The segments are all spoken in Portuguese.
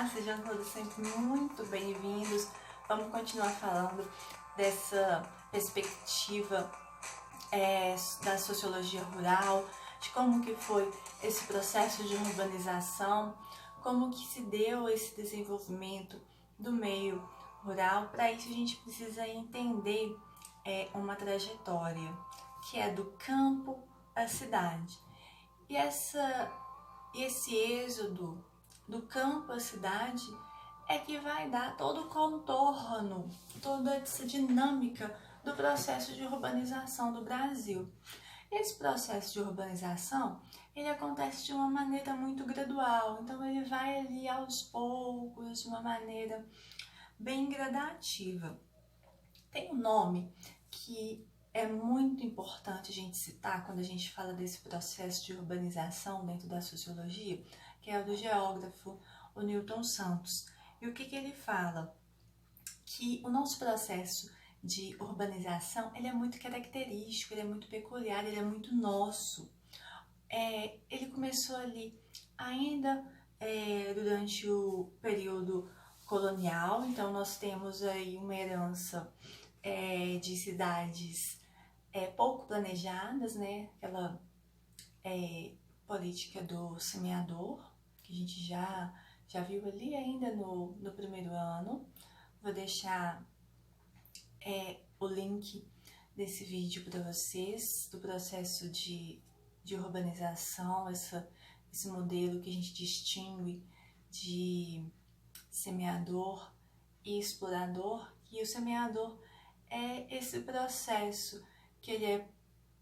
Olá, sejam todos sempre muito bem-vindos. Vamos continuar falando dessa perspectiva da sociologia rural, de como que foi esse processo de urbanização, como que se deu esse desenvolvimento do meio rural. Para isso a gente precisa entender uma trajetória que é do campo à cidade. E esse êxodo do campo à cidade é que vai dar todo o contorno, toda essa dinâmica do processo de urbanização do Brasil. Esse processo de urbanização, ele acontece de uma maneira muito gradual, então ele vai ali aos poucos, de uma maneira bem gradativa. Tem um nome que é muito importante a gente citar quando a gente fala desse processo de urbanização dentro da sociologia, que é o do geógrafo, o Newton Santos. E o que ele fala? Que o nosso processo de urbanização, ele é muito característico, ele é muito peculiar, ele é muito nosso. Ele começou ali ainda durante o período colonial, então nós temos aí uma herança de cidades pouco planejadas, né? Aquela política do semeador, que a gente já viu ali ainda no primeiro ano. Vou deixar o link desse vídeo para vocês, do processo de urbanização, esse modelo que a gente distingue de semeador e explorador. E o semeador é esse processo que ele é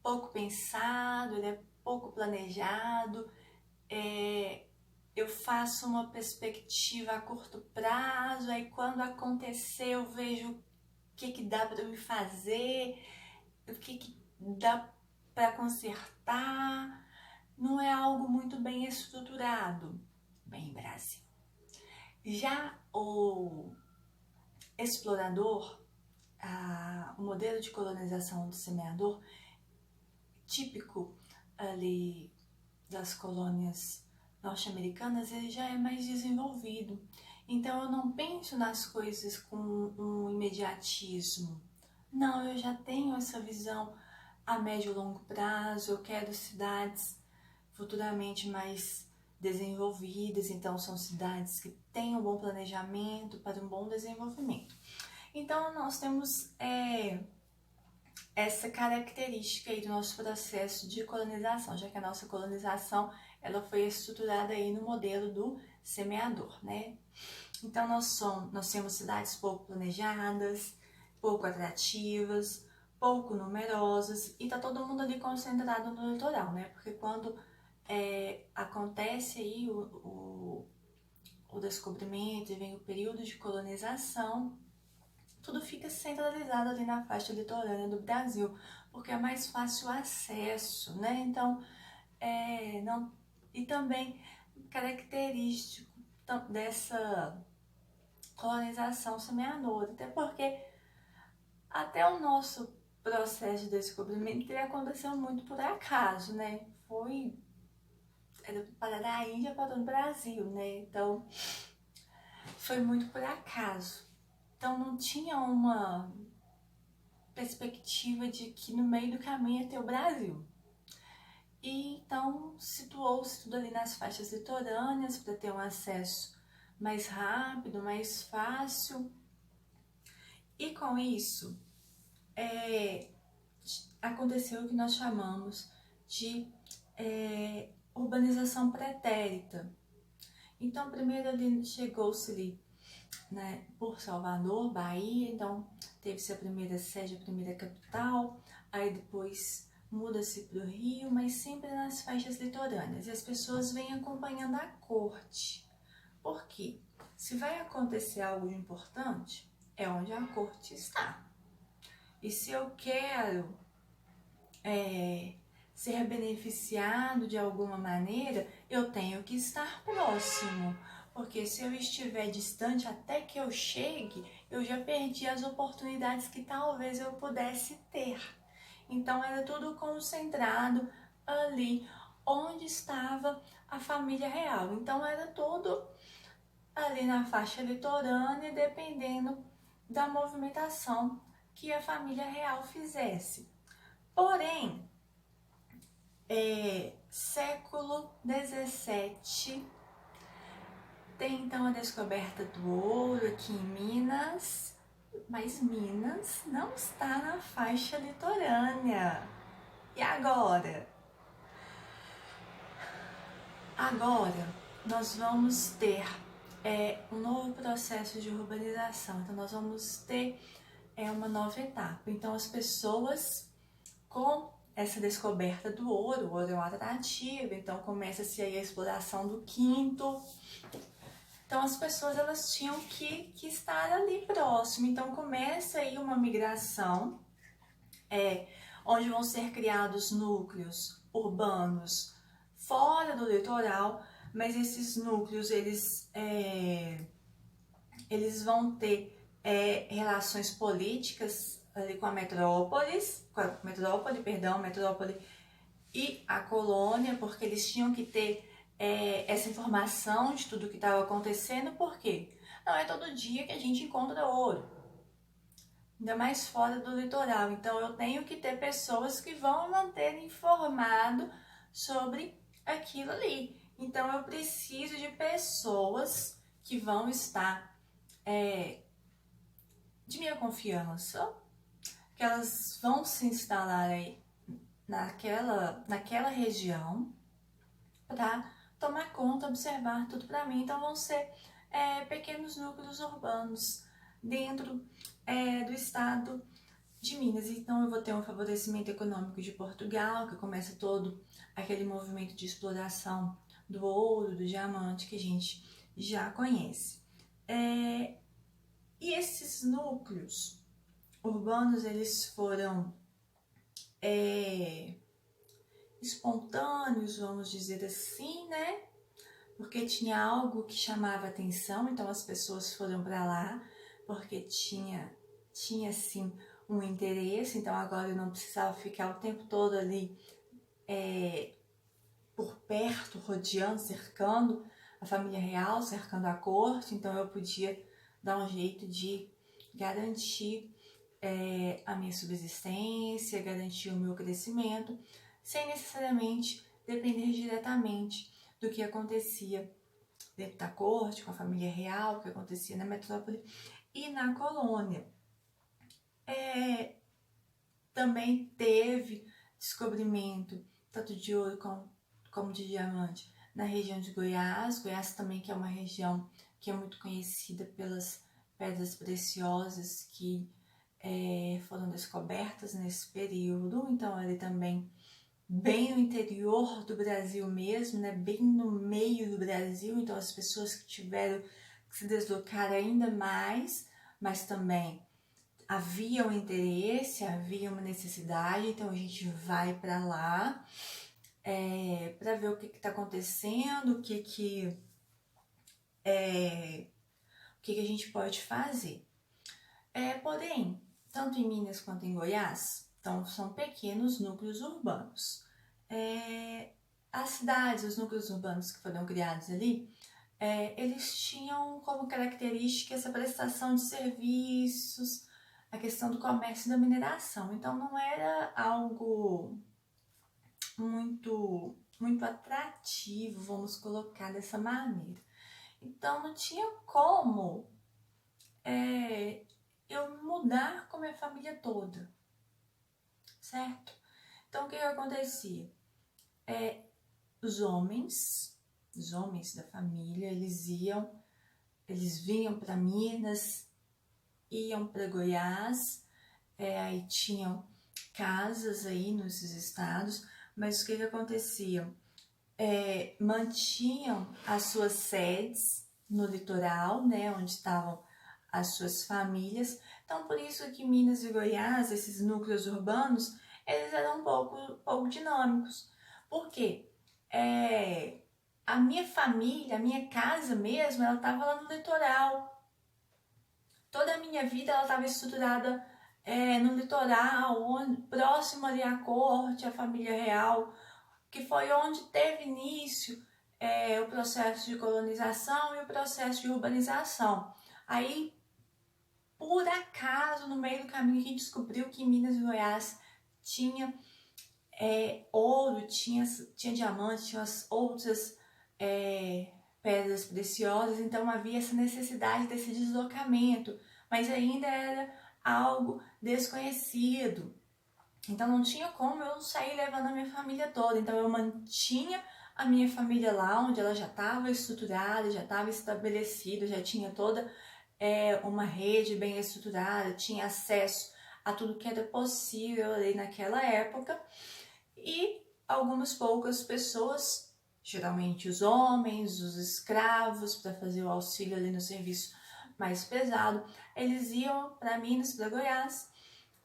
pouco pensado, ele é pouco planejado, eu faço uma perspectiva a curto prazo, aí quando acontecer eu vejo o que dá para me fazer, o que dá para consertar, não é algo muito bem estruturado, bem Brasil. Já o explorador, o modelo de colonização do semeador, típico ali das colônias norte-americanas, ele já é mais desenvolvido. Então eu não penso nas coisas com um imediatismo. Não, eu já tenho essa visão a médio e longo prazo, eu quero cidades futuramente mais desenvolvidas, então são cidades que têm um bom planejamento para um bom desenvolvimento. Então nós temos essa característica aí do nosso processo de colonização, já que a nossa colonização ela foi estruturada aí no modelo do semeador, né? Então nós temos cidades pouco planejadas, pouco atrativas, pouco numerosas, e tá todo mundo ali concentrado no litoral, né? Porque quando acontece aí o descobrimento e vem o período de colonização, tudo fica centralizado ali na faixa litorânea do Brasil, porque é mais fácil o acesso, né? Então, e também característico dessa colonização semeadora, até porque até o nosso processo de descobrimento ele aconteceu muito por acaso, né? Era para a Índia, para o Brasil, né? Então, foi muito por acaso. Então não tinha uma perspectiva de que no meio do caminho ia ter o Brasil. E então situou-se tudo ali nas faixas litorâneas para ter um acesso mais rápido, mais fácil. E com isso aconteceu o que nós chamamos de urbanização pretérita. Então primeiro ali chegou-se ali, né, por Salvador, Bahia, então teve-se a primeira sede, a primeira capital, aí depois muda-se para o Rio, mas sempre nas faixas litorâneas, e as pessoas vêm acompanhando a corte. Por quê? Se vai acontecer algo de importante, é onde a corte está. E se eu quero ser beneficiado de alguma maneira, eu tenho que estar próximo. Porque se eu estiver distante até que eu chegue, eu já perdi as oportunidades que talvez eu pudesse ter. Então era tudo concentrado ali onde estava a família real. Então era tudo ali ali na faixa litorânea, dependendo da movimentação que a família real fizesse. Porém, século XVII, tem então a descoberta do ouro aqui em Minas, mas Minas não está na faixa litorânea. E agora? Agora nós vamos ter um novo processo de urbanização, então nós vamos ter uma nova etapa. Então as pessoas, com essa descoberta do ouro, o ouro é um atrativo, então começa-se aí a exploração do quinto. Então as pessoas elas tinham que estar ali próximo, então começa aí uma migração, onde vão ser criados núcleos urbanos fora do litoral, mas esses núcleos eles vão ter relações políticas ali com a metrópole e a colônia, porque eles tinham que ter essa informação de tudo que estava acontecendo, porque não é todo dia que a gente encontra ouro, ainda mais fora do litoral. Então eu tenho que ter pessoas que vão manter informado sobre aquilo ali. Então eu preciso de pessoas que vão estar de minha confiança, que elas vão se instalar aí naquela região para tomar conta, observar tudo para mim. Então vão ser pequenos núcleos urbanos dentro do estado de Minas. Então eu vou ter um favorecimento econômico de Portugal, que começa todo aquele movimento de exploração do ouro, do diamante que a gente já conhece. E esses núcleos urbanos, eles foram espontâneos, vamos dizer assim, né? Porque tinha algo que chamava atenção, então as pessoas foram para lá, porque tinha sim um interesse. Então agora eu não precisava ficar o tempo todo ali por perto, rodeando, cercando a família real, cercando a corte. Então eu podia dar um jeito de garantir a minha subsistência, garantir o meu crescimento, sem necessariamente depender diretamente do que acontecia dentro da corte, com a família real, o que acontecia na metrópole e na colônia. Também teve descobrimento tanto de ouro como de diamante na região de Goiás. Goiás também, que é uma região que é muito conhecida pelas pedras preciosas que foram descobertas nesse período. Então ali também bem no interior do Brasil mesmo, né? Bem no meio do Brasil. Então as pessoas que tiveram que se deslocar ainda mais, mas também havia um interesse, havia uma necessidade. Então a gente vai para lá para ver o que está acontecendo, o que a gente pode fazer. Porém, tanto em Minas quanto em Goiás, então são pequenos núcleos urbanos. As cidades, os núcleos urbanos que foram criados ali, eles tinham como característica essa prestação de serviços, a questão do comércio e da mineração. Então não era algo muito atrativo, vamos colocar dessa maneira. Então não tinha como eu mudar com a minha família toda, certo? Então o que acontecia? Os homens da família, eles vinham para Minas, iam para Goiás, aí tinham casas aí nesses estados, mas o que acontecia? Mantinham as suas sedes no litoral, né, onde estavam as suas famílias. Então, por isso que Minas e Goiás, esses núcleos urbanos, eles eram um pouco dinâmicos. Por quê? A minha família, a minha casa mesmo, ela estava lá no litoral. Toda a minha vida ela estava estruturada no litoral, próximo ali à corte, à família real, que foi onde teve início o processo de colonização e o processo de urbanização. Aí, por acaso, no meio do caminho, a gente descobriu que em Minas e Goiás tinha ouro, tinha diamante, tinha as outras pedras preciosas, então havia essa necessidade desse deslocamento, mas ainda era algo desconhecido. Então não tinha como eu sair levando a minha família toda, então eu mantinha a minha família lá, onde ela já estava estruturada, já estava estabelecida, já tinha toda uma rede bem estruturada, tinha acesso a tudo que era possível ali naquela época, e algumas poucas pessoas, geralmente os homens, os escravos, para fazer o auxílio ali no serviço mais pesado, eles iam para Minas, para Goiás,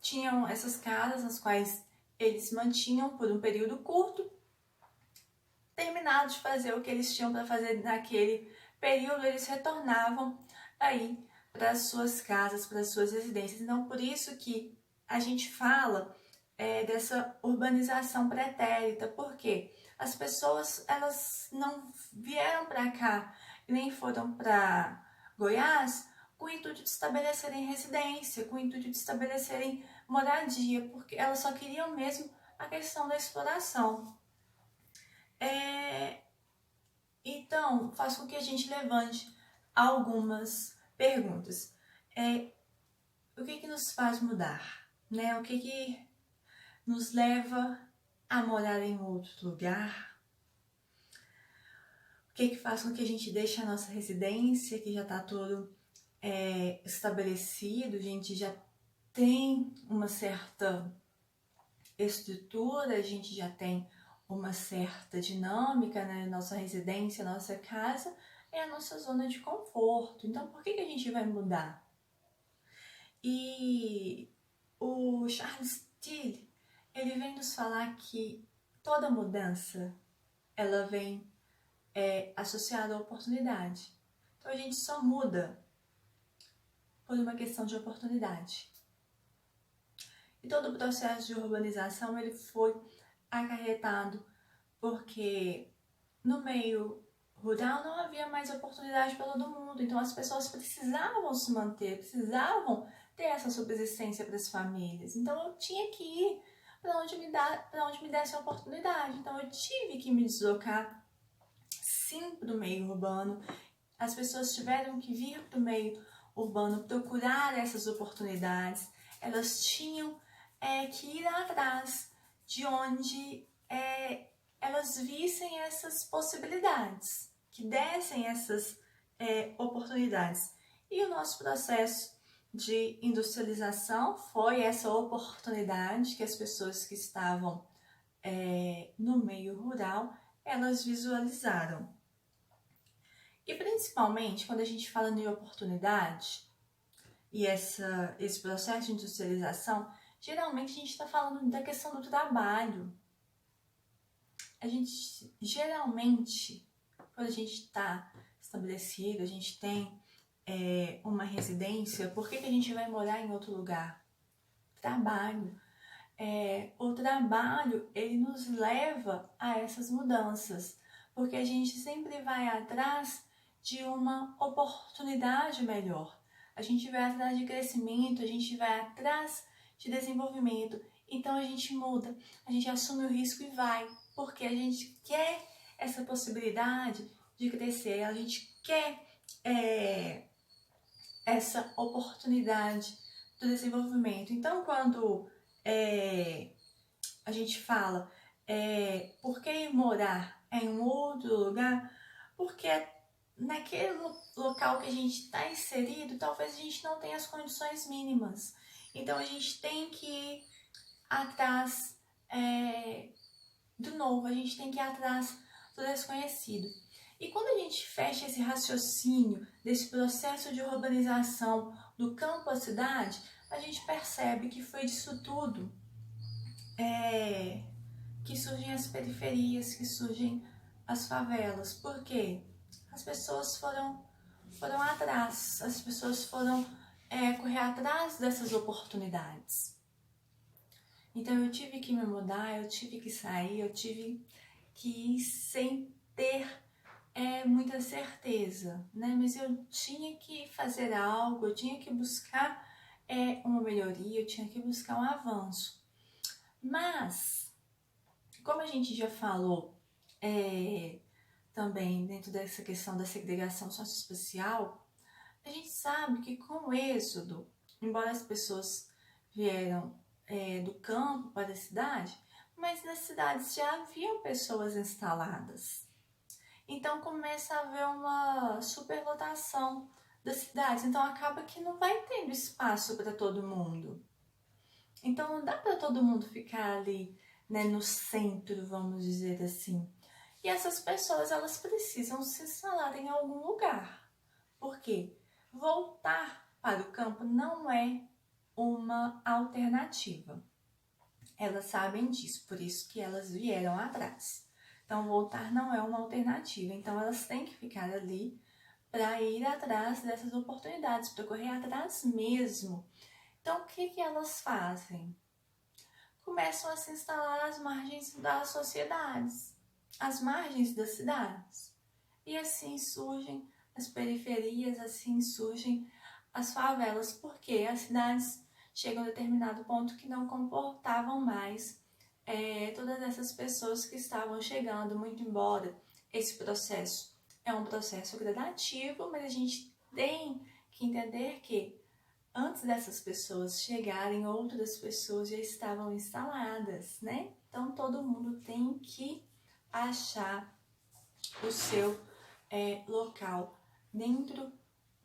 tinham essas casas nas quais eles mantinham por um período curto. Terminado de fazer o que eles tinham para fazer naquele período, eles retornavam aí para as suas casas, para as suas residências. Então, por isso que a gente fala dessa urbanização pretérita, porque as pessoas, elas não vieram para cá e nem foram para Goiás com o intuito de estabelecerem residência, com o intuito de estabelecerem moradia, porque elas só queriam mesmo a questão da exploração. Então, faz com que a gente levante algumas perguntas. O que nos faz mudar? Né? O que nos leva a morar em outro lugar? O que faz com que a gente deixe a nossa residência, que já está tudo estabelecido, a gente já tem uma certa estrutura, a gente já tem uma certa dinâmica, né? Nossa residência, nossa casa é a nossa zona de conforto. Então, por que a gente vai mudar? E o Charles Tilley, ele vem nos falar que toda mudança, ela vem associada à oportunidade. Então, a gente só muda por uma questão de oportunidade. E todo o processo de urbanização, ele foi acarretado porque no meio rural não havia mais oportunidade para todo mundo, então as pessoas precisavam se manter, precisavam ter essa subsistência para as famílias. Então eu tinha que ir para onde me desse a oportunidade. Então eu tive que me deslocar sim para o meio urbano. As pessoas tiveram que vir para o meio urbano procurar essas oportunidades. Elas tinham que ir atrás de onde elas vissem essas possibilidades, que dessem essas oportunidades. E o nosso processo de industrialização foi essa oportunidade que as pessoas que estavam no meio rural, elas visualizaram. E principalmente quando a gente fala em oportunidade e esse processo de industrialização, geralmente a gente está falando da questão do trabalho. A gente, geralmente, quando a gente está estabelecido, a gente tem uma residência, por que a gente vai morar em outro lugar? Trabalho. O trabalho, ele nos leva a essas mudanças, porque a gente sempre vai atrás de uma oportunidade melhor. A gente vai atrás de crescimento, a gente vai atrás de desenvolvimento. Então a gente muda, a gente assume o risco e vai, porque a gente quer essa possibilidade de crescer, a gente quer essa oportunidade do desenvolvimento. Então quando a gente fala por que ir morar em um outro lugar, porque naquele local que a gente está inserido, talvez a gente não tenha as condições mínimas. Então a gente tem que ir atrás do novo, a gente tem que ir atrás do desconhecido. E quando a gente fecha esse raciocínio desse processo de urbanização do campo à cidade, a gente percebe que foi disso tudo que surgem as periferias, que surgem as favelas. Por quê? As pessoas foram atrás, as pessoas foram correr atrás dessas oportunidades. Então eu tive que me mudar, eu tive que sair, eu tive que ir sem ter muita certeza, né? Mas eu tinha que fazer algo, eu tinha que buscar uma melhoria, eu tinha que buscar um avanço. Mas, como a gente já falou também dentro dessa questão da segregação socioespacial, a gente sabe que com o êxodo, embora as pessoas vieram do campo para a cidade, mas nas cidades já haviam pessoas instaladas. Então começa a haver uma superlotação das cidades, então acaba que não vai tendo espaço para todo mundo. Então não dá para todo mundo ficar ali, né, no centro, vamos dizer assim. E essas pessoas, elas precisam se instalar em algum lugar. Por quê? Voltar para o campo não é uma alternativa. Elas sabem disso, por isso que elas vieram atrás. Então, voltar não é uma alternativa. Então, elas têm que ficar ali para ir atrás dessas oportunidades, para correr atrás mesmo. Então, o que elas fazem? Começam a se instalar às margens das sociedades, às margens das cidades. E assim surgem as periferias, assim surgem as favelas, porque as cidades chegam a um determinado ponto que não comportavam mais todas essas pessoas que estavam chegando, muito embora esse processo é um processo gradativo, mas a gente tem que entender que antes dessas pessoas chegarem, outras pessoas já estavam instaladas, né? Então todo mundo tem que achar o seu local dentro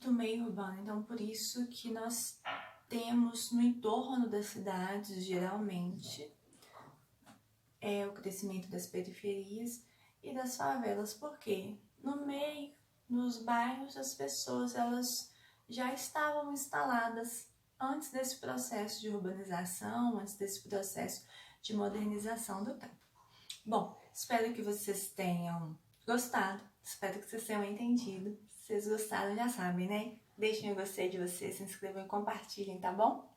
do meio urbano. Então por isso que nós temos no entorno das cidades, geralmente, o crescimento das periferias e das favelas, porque no meio, nos bairros, as pessoas elas já estavam instaladas antes desse processo de urbanização, antes desse processo de modernização do tempo. Bom, espero que vocês tenham gostado, espero que vocês tenham entendido. Se vocês gostaram, já sabem, né? Deixem o gostei de vocês, se inscrevam e compartilhem, tá bom?